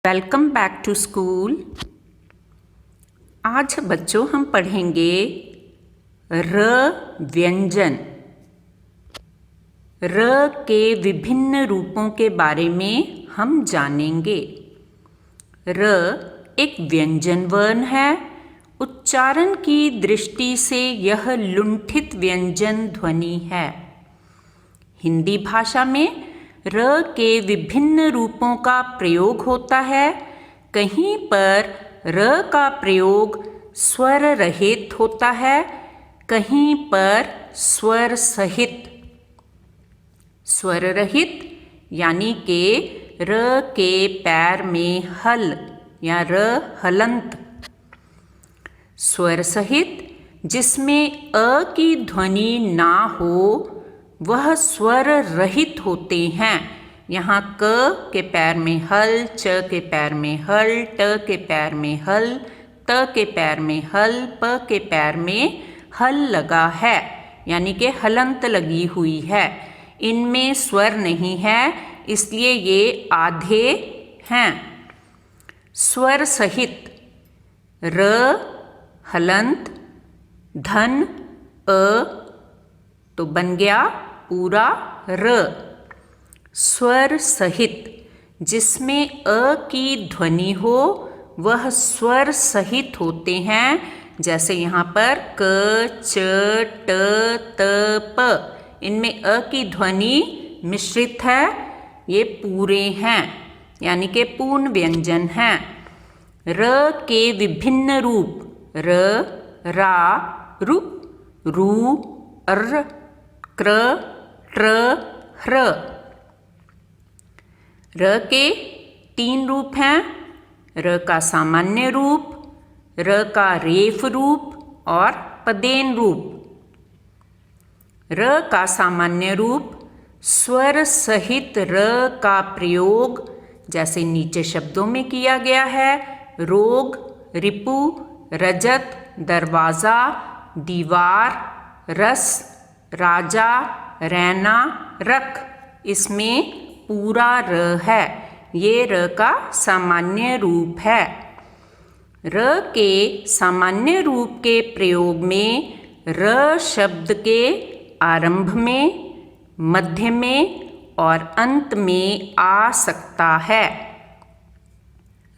Welcome back to school. आज बच्चों हम पढ़ेंगे र व्यंजन। र के विभिन्न रूपों के बारे में हम जानेंगे। र एक व्यंजन वर्ण है। उच्चारण की दृष्टि से यह लुंठित व्यंजन ध्वनि है। हिंदी भाषा में र के विभिन्न रूपों का प्रयोग होता है। कहीं पर र का प्रयोग स्वर रहित होता है, कहीं पर स्वर सहित। स्वर रहित यानी कि र के पैर में हल या र हलंत। स्वर सहित जिसमें अ की ध्वनि ना हो वह स्वर रहित होते हैं। यहाँ क के पैर में हल, च के पैर में हल, ट के पैर में हल, त के पैर में हल, प के पैर में हल लगा है, यानी कि हलंत लगी हुई है। इनमें स्वर नहीं है, इसलिए ये आधे हैं। स्वर सहित र हलंत धन अ तो बन गया पूरा र। स्वर सहित जिसमें अ की ध्वनि हो वह स्वर सहित होते हैं। जैसे यहाँ पर क, च, ट, त, प, इनमें अ की ध्वनि मिश्रित है, ये पूरे हैं, यानी कि पूर्ण व्यंजन हैं। र के विभिन्न रूप र, रा, रु, रू, अर्र, क्र, ट्र, ह्र। र के 3 रूप हैं। र का सामान्य रूप, र का रेफ रूप और पदेन रूप। र का सामान्य रूप स्वर सहित र का प्रयोग जैसे नीचे शब्दों में किया गया है। रोग, रिपु, रजत, दरवाज़ा, दीवार, रस, राजा, रैना, रख, इसमें पूरा र है। ये र का सामान्य रूप है। र के सामान्य रूप के प्रयोग में र शब्द के आरंभ में, मध्य में और अंत में आ सकता है।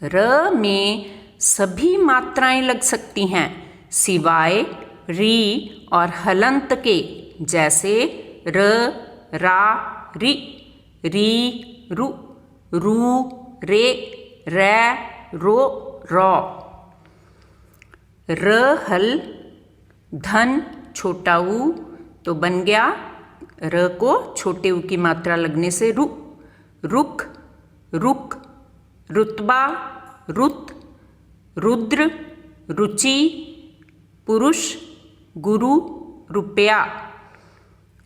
र में सभी मात्राएं लग सकती हैं सिवाय री और हलंत के, जैसे र, रा, रि, री, रु, रू, रे, रै, रो, रौ। र हल धन छोटा ऊ तो बन गया र को छोटे ऊ की मात्रा लगने से रु, रुख, रुक, रुतबा, रुत, रुद्र, रुचि, पुरुष, गुरु, रुपया।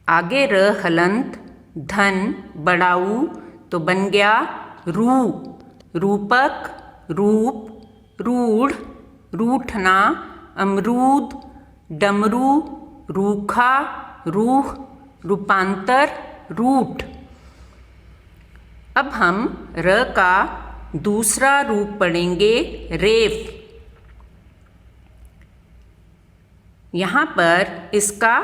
आगे र हलंत धन बड़ा ऊ तो बन गया रू, रूपक, रूप, रूढ़, रूठना, अमरूद, डमरू, रूखा, रूह, रूपांतर, रूठ। अब हम र का दूसरा रूप पढ़ेंगे रेफ। यहाँ पर इसका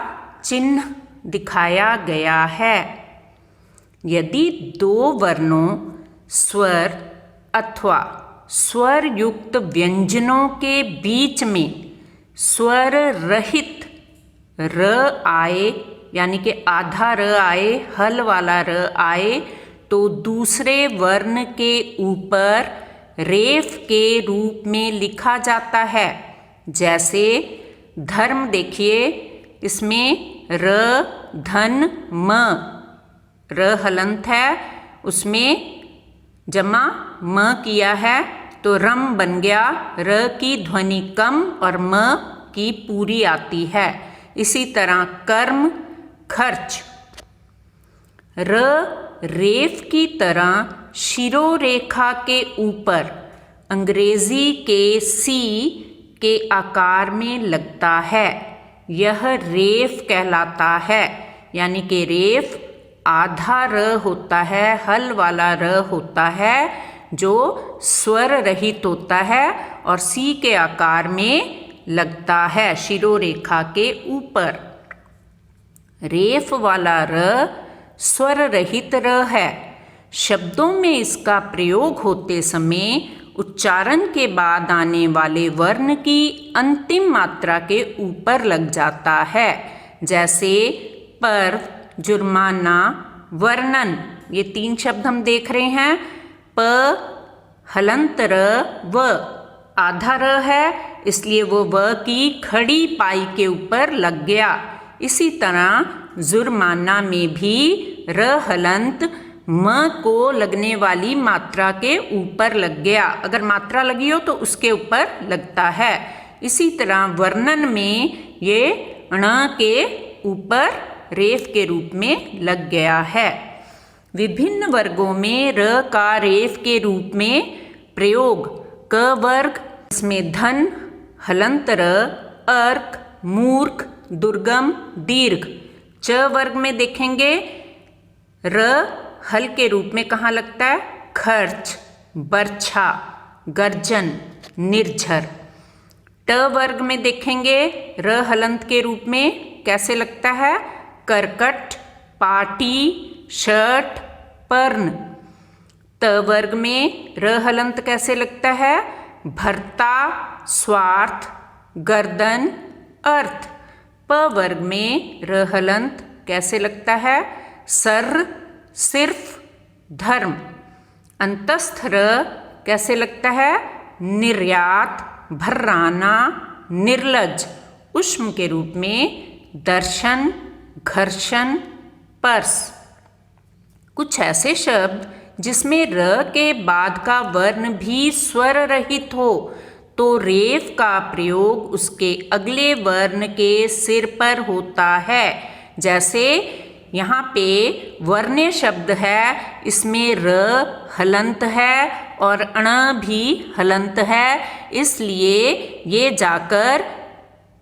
चिन्ह दिखाया गया है। यदि 2 वर्णों स्वर अथवा स्वर युक्त व्यंजनों के बीच में स्वर रहित र आए, यानी कि आधा र आए, हल वाला र आए, तो दूसरे वर्ण के ऊपर रेफ के रूप में लिखा जाता है। जैसे धर्म देखिए, इसमें र, धन, म, र हलंत है, उसमें जमा म किया है तो रम बन गया। र की ध्वनि कम और म की पूरी आती है। इसी तरह कर्म, खर्च। र रेफ की तरह शिरोरेखा के ऊपर अंग्रेजी के सी के आकार में लगता है। यह रेफ कहलाता है, यानी कि रेफ आधा र होता है, हल वाला र होता है, जो स्वर रहित होता है और सी के आकार में लगता है शिरोरेखा के ऊपर। रेफ वाला र स्वर रहित र है। शब्दों में इसका प्रयोग होते समय उच्चारण के बाद आने वाले वर्ण की अंतिम मात्रा के ऊपर लग जाता है, जैसे पर्व, जुर्माना, वर्णन। ये 3 शब्द हम देख रहे हैं। प हलंत र व आधा र है, इसलिए वो व की खड़ी पाई के ऊपर लग गया। इसी तरह जुर्माना में भी र हलंत म को लगने वाली मात्रा के ऊपर लग गया। अगर मात्रा लगी हो तो उसके ऊपर लगता है। इसी तरह वर्णन में ये ण के ऊपर रेफ के रूप में लग गया है। विभिन्न वर्गों में र का रेफ के रूप में प्रयोग। क वर्ग, इसमें धन, हलंत र, अर्क, मूर्ख, दुर्गम, दीर्घ। च वर्ग में देखेंगे र हल के रूप में कहाँ लगता है? खर्च, बर्छा, गर्जन, निर्झर। ट वर्ग में देखेंगे र हलंत के रूप में कैसे लगता है? करकट, पाटी, शर्ट, पर्ण। त वर्ग में र हलंत कैसे लगता है? भर्ता, स्वार्थ, गर्दन, अर्थ। प वर्ग में र हलंत कैसे लगता है? सर, सिर्फ, धर्म। अंतस्थ र कैसे लगता है? निर्यात, भर्राना, निर्लज। उष्म के रूप में दर्शन, घर्षण, पर्स। कुछ ऐसे शब्द जिसमें र के बाद का वर्ण भी स्वर रहित हो तो रेफ का प्रयोग उसके अगले वर्ण के सिर पर होता है। जैसे यहाँ पे वर्ण्य शब्द है, इसमें र हलंत है और अण भी हलंत है, इसलिए ये जाकर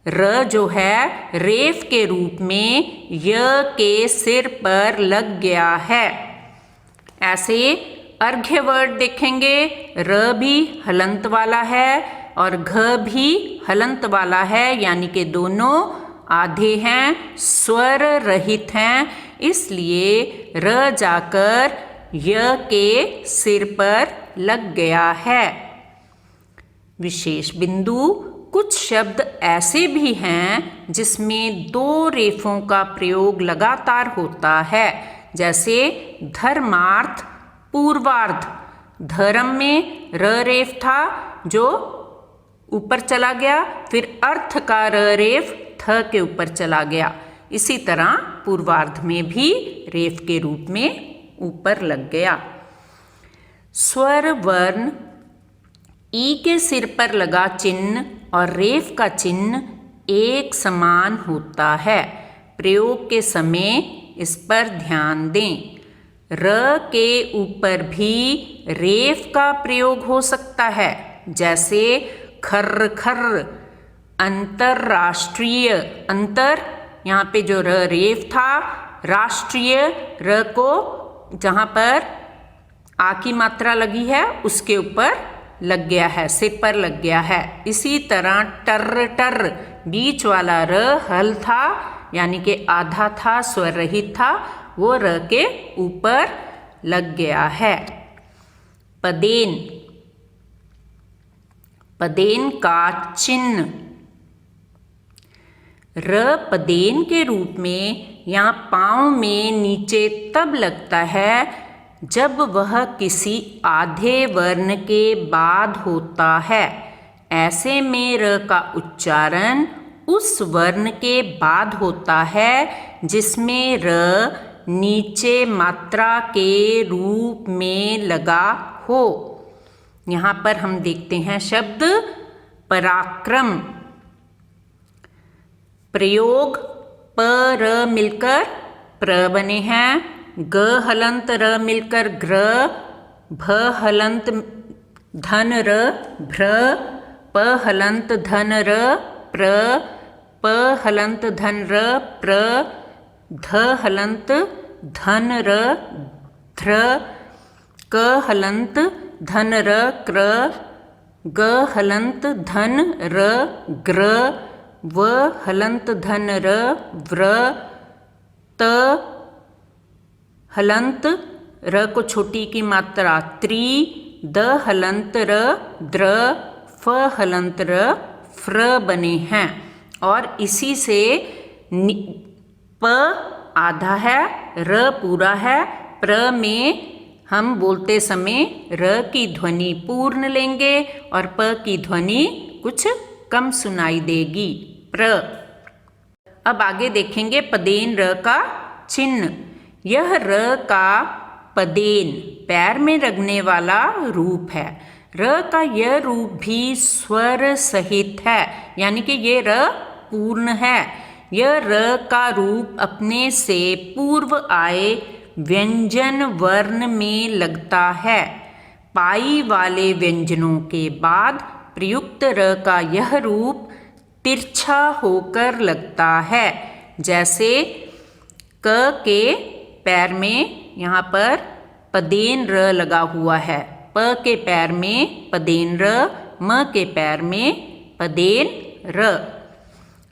र जो है रेफ के रूप में य के सिर पर लग गया है। ऐसे अर्घ्य वर्ड देखेंगे, र भी हलंत वाला है और घ भी हलंत वाला है, यानी कि दोनों आधे हैं, स्वर रहित हैं, इसलिए र जाकर य के सिर पर लग गया है। विशेष बिंदु। कुछ शब्द ऐसे भी हैं जिसमें 2 रेफों का प्रयोग लगातार होता है, जैसे धर्मार्थ, पूर्वार्ध। धर्म में र रेफ था जो ऊपर चला गया, फिर अर्थ का र रेफ थ के ऊपर चला गया। इसी तरह पूर्वार्ध में भी रेफ के रूप में ऊपर लग गया। स्वर वर्ण ई के सिर पर लगा चिन्ह और रेफ का चिन्ह एक समान होता है। प्रयोग के समय इस पर ध्यान दें। र के ऊपर भी रेफ का प्रयोग हो सकता है, जैसे खर्र खर्र, अंतरराष्ट्रीय। अंतर, यहाँ पे जो र रेफ था, राष्ट्रीय र को जहाँ पर आ की मात्रा लगी है उसके ऊपर लग गया है, सिर पर लग गया है। इसी तरह टर्र टर्र, बीच वाला र हल था, यानी कि आधा था, स्वर रहित था, वो र के ऊपर लग गया है। पदेन, पदेन का चिन्ह। र पदेन के रूप में यहाँ पाँव में नीचे तब लगता है जब वह किसी आधे वर्ण के बाद होता है। ऐसे में र का उच्चारण उस वर्ण के बाद होता है जिसमें र नीचे मात्रा के रूप में लगा हो। यहाँ पर हम देखते हैं शब्द पराक्रम। प्रयोग प र मिलकर प्र बने हैं, ग हलंत र मिलकर ग्र, भ हलंत धन र भ्र, प हलंत धन र प्र, प हलंत धन र प्र, ध हलंत धन र ध्र, क हलंत धन र क्र, ग हलंत धन र ग्र, व हलंत धन र व्र, त हलंत र को छोटी की मात्रा त्री, द हलंत र द्र, फ हलंत र फ्र बने हैं। और इसी से प आधा है, र पूरा है। प्र में हम बोलते समय र की ध्वनि पूर्ण लेंगे और प की ध्वनि कुछ कम सुनाई देगी। प्र। अब आगे देखेंगे पदेन र का चिन्ह। यह र का पदेन पैर में लगने वाला रूप है। र का यह रूप भी स्वर सहित है, यानी कि ये र पूर्ण है। यह र का रूप अपने से पूर्व आए व्यंजन वर्ण में लगता है। पाई वाले व्यंजनों के बाद प्रयुक्त र का यह रूप तिरछा होकर लगता है। जैसे क के पैर में यहाँ पर पदेन र लगा हुआ है, प के पैर में पदेन र, म के पैर में पदेन र।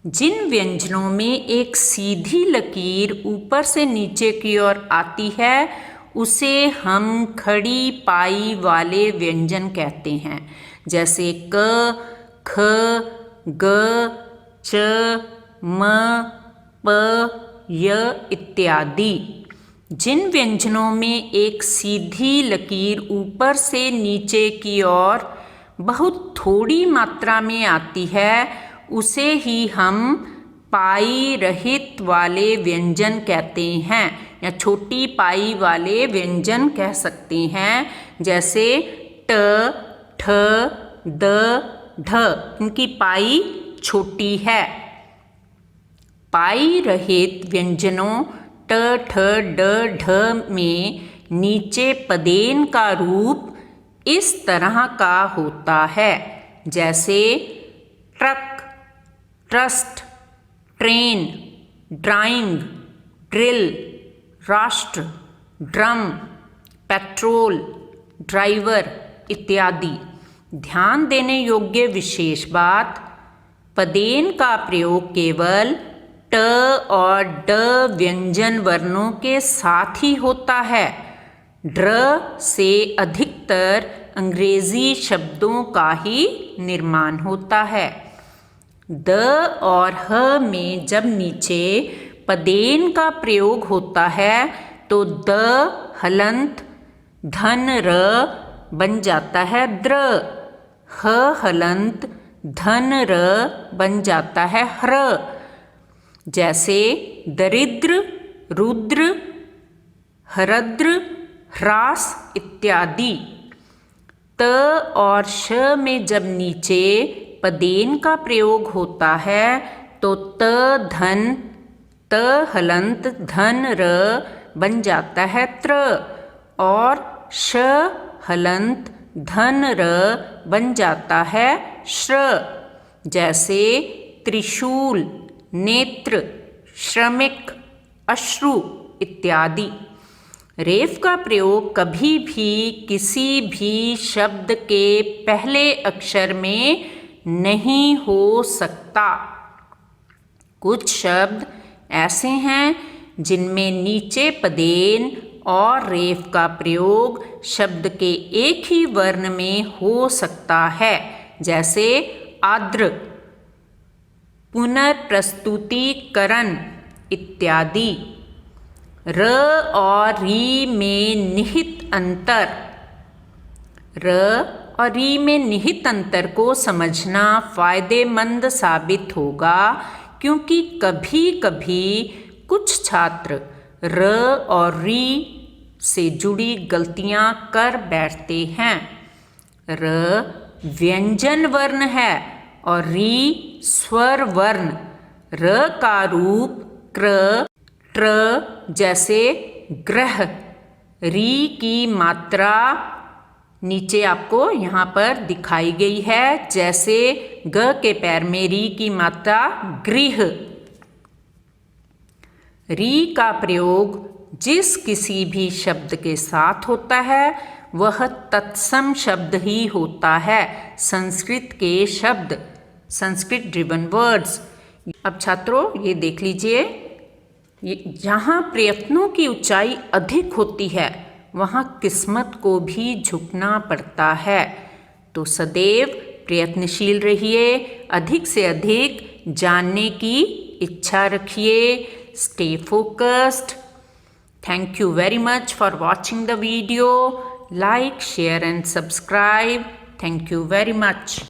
जिन व्यंजनों में एक सीधी लकीर ऊपर से नीचे की ओर आती है उसे हम खड़ी पाई वाले व्यंजन कहते हैं। जैसे क, ख, ग, च, म, प, य इत्यादि। जिन व्यंजनों में एक सीधी लकीर ऊपर से नीचे की ओर बहुत थोड़ी मात्रा में आती है उसे ही हम पाई रहित वाले व्यंजन कहते हैं, या छोटी पाई वाले व्यंजन कह सकते हैं। जैसे ट, ठ, द, ढ, इनकी पाई छोटी है। पाई रहित व्यंजनों ट, ठ, ड, ढ में नीचे पदेन का रूप इस तरह का होता है। जैसे truck, trust, train, drawing, drill, राष्ट्र, ड्रम, पेट्रोल, ड्राइवर इत्यादि। ध्यान देने योग्य विशेष बात, पदेन का प्रयोग केवल ट और ड व्यंजन वर्णों के साथ ही होता है। ड्र से अधिकतर अंग्रेजी शब्दों का ही निर्माण होता है। द और ह में जब नीचे पदेन का प्रयोग होता है तो द हलंत धन र बन जाता है द्र, ह हलंत धन र बन जाता है ह्र। जैसे दरिद्र, रुद्र, हरद्र, ह्रास इत्यादि। त और श में जब नीचे पदेन का प्रयोग होता है तो त धन, त हलंत धन र बन जाता है त्र, और श हलंत धन र बन जाता है श्र। जैसे त्रिशूल, नेत्र, श्रमिक, अश्रु इत्यादि। रेफ का प्रयोग कभी भी किसी भी शब्द के पहले अक्षर में नहीं हो सकता। कुछ शब्द ऐसे हैं जिनमें नीचे पदेन और रेफ का प्रयोग शब्द के एक ही वर्ण में हो सकता है। जैसे आर्द्र, पुनर्प्रस्तुतिकरण इत्यादि। र और री में निहित अंतर। र और री में निहित अंतर को समझना फायदेमंद साबित होगा, क्योंकि कभी कभी कुछ छात्र र और री से जुड़ी गलतियां कर बैठते हैं। र व्यंजन वर्ण है और री स्वर वर्ण। र का रूप क्र, ट्र जैसे ग्रह। री की मात्रा नीचे आपको यहाँ पर दिखाई गई है, जैसे ग के पैर में री की मात्रा गृह। री का प्रयोग जिस किसी भी शब्द के साथ होता है वह तत्सम शब्द ही होता है। संस्कृत के शब्द, संस्कृत ड्रिवन वर्ड्स। अब छात्रों ये देख लीजिए, जहाँ प्रयत्नों की ऊंचाई अधिक होती है वहाँ किस्मत को भी झुकना पड़ता है। तो सदैव प्रयत्नशील रहिए, अधिक से अधिक जानने की इच्छा रखिए। Stay focused. Thank you very much for watching the video. Like, share and subscribe. Thank you very much.